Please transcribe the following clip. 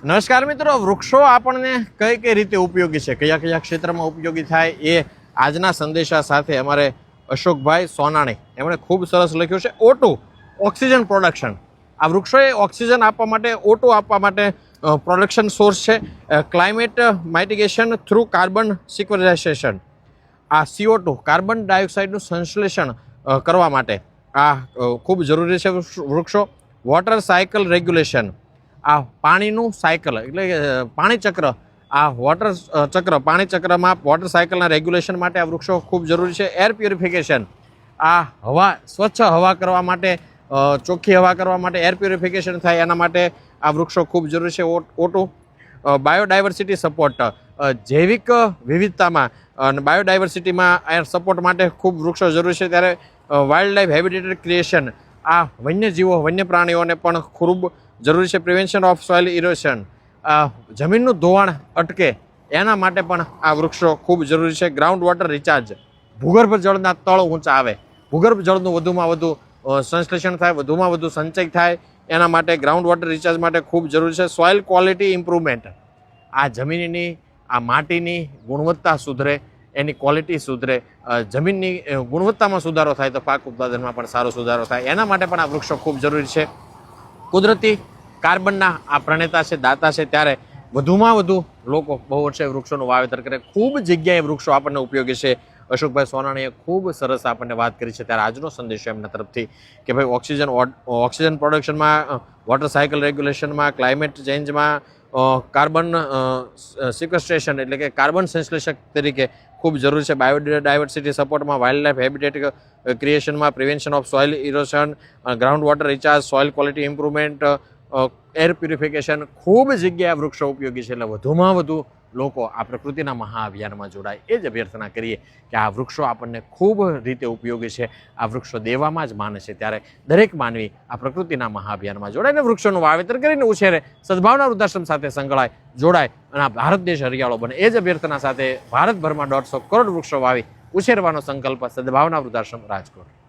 નમસ્કાર મિત્રો, વૃક્ષો આપણને કઈ કઈ રીતે ઉપયોગી છે, કયા કયા ક્ષેત્રમાં ઉપયોગી થાય એ આજના સંદેશા સાથે અમારે અશોકભાઈ સોનાણી એમણે ખૂબ સરસ લખ્યું છે. O2 oxygen production. આ વૃક્ષોએ ઓક્સિજન આપવા માટે, O2 આપવા માટે પ્રોડક્શન સોર્સ છે. Climate mitigation through carbon sequestration. આ CO2 કાર્બન ડાયોક્સાઇડનું સંશ્લેષણ કરવા માટે આ ખૂબ જરૂરી છે વૃક્ષો. Water cycle regulation. આ પાણીનું સાયકલ એટલે કે પાણી ચક્ર, આ વોટર ચક્ર, પાણી ચક્રમાં વોટર સાયકલના રેગ્યુલેશન માટે આ વૃક્ષો ખૂબ જરૂરી છે. Air purification. આ હવા, સ્વચ્છ હવા કરવા માટે, ચોખ્ખી હવા કરવા માટે, એર પ્યુરિફિકેશન થાય એના માટે આ વૃક્ષો ખૂબ જરૂરી છે. O2. Biodiversity support. જૈવિક વિવિધતામાં અને બાયોડાયવર્સિટીમાં સપોર્ટ માટે ખૂબ વૃક્ષો જરૂરી છે. ત્યારે વાઇલ્ડ લાઈફ હેબિટેટ ક્રિએશન. આ વન્યજીવો, વન્ય પ્રાણીઓને પણ ખૂબ જરૂરી છે. Prevention of soil erosion. જમીનનું ધોવાણ અટકે એના માટે પણ આ વૃક્ષો ખૂબ જરૂરી છે. Ground water recharge. ભૂગર્ભ જળના તળ ઊંચા આવે, ભૂગર્ભ જળનું વધુમાં વધુ સંશ્લેષણ થાય, વધુમાં વધુ સંચય થાય એના માટે ગ્રાઉન્ડ વોટર રિચાર્જ માટે ખૂબ જરૂરી છે. Soil quality improvement. આ જમીનની, આ માટીની ગુણવત્તા સુધરે, એની ક્વોલિટી સુધરે, જમીનની ગુણવત્તામાં સુધારો થાય તો પાક ઉત્પાદનમાં પણ સારો સુધારો થાય એના માટે પણ આ વૃક્ષો ખૂબ જરૂરી છે. કુદરતી કાર્બનના આ પ્રણેતા છે, દાતા છે, ત્યારે વધુમાં વધુ લોકો બહુ વર્ષે વૃક્ષોનું વાવેતર કરે. ખૂબ જગ્યાએ વૃક્ષો આપણને ઉપયોગી છે. અશોકભાઈ સોનાણીએ ખૂબ સરસ આપણને વાત કરી છે. ત્યારે આજનો સંદેશો એમના તરફથી કે ભાઈ ઓક્સિજન પ્રોડક્શનમાં, વોટર સાયકલ રેગ્યુલેશનમાં, ક્લાઇમેટ ચેન્જમાં, કાર્બન સિક્વેસ્ટ્રેશન એટલે કે કાર્બન સંશ્લેષક તરીકે ખૂબ જરૂરી છે. બાયોડાયવર્સિટી સપોર્ટમાં, વાઇલ્ડ લાઈફ હેબિટેટ ક્રિએશનમાં, prevention of soil erosion, ground water recharge, soil quality improvement, air purification. ખૂબ જગ્યાએ વૃક્ષો ઉપયોગી છે. એટલે વધુમાં વધુ લોકો આ પ્રકૃતિના મહાઅભિયાનમાં જોડાય એ જ અભ્યર્થના કરીએ કે આ વૃક્ષો આપણને ખૂબ રીતે ઉપયોગી છે. આ વૃક્ષો દેવામાં જ માને છે. ત્યારે દરેક માનવી આ પ્રકૃતિના મહાઅભિયાનમાં જોડાઈને વૃક્ષોનું વાવેતર કરીને ઉછેરે, સદભાવના વૃદ્ધાશ્રમ સાથે સંકળાય, જોડાય અને આ ભારત દેશ હરિયાળો બને એ જ અભ્યર્થના સાથે ભારતભરમાં 150 કરોડ વૃક્ષો વાવી ઉછેરવાનો સંકલ્પ સદભાવના વૃદ્ધાશ્રમ રાજકોટ.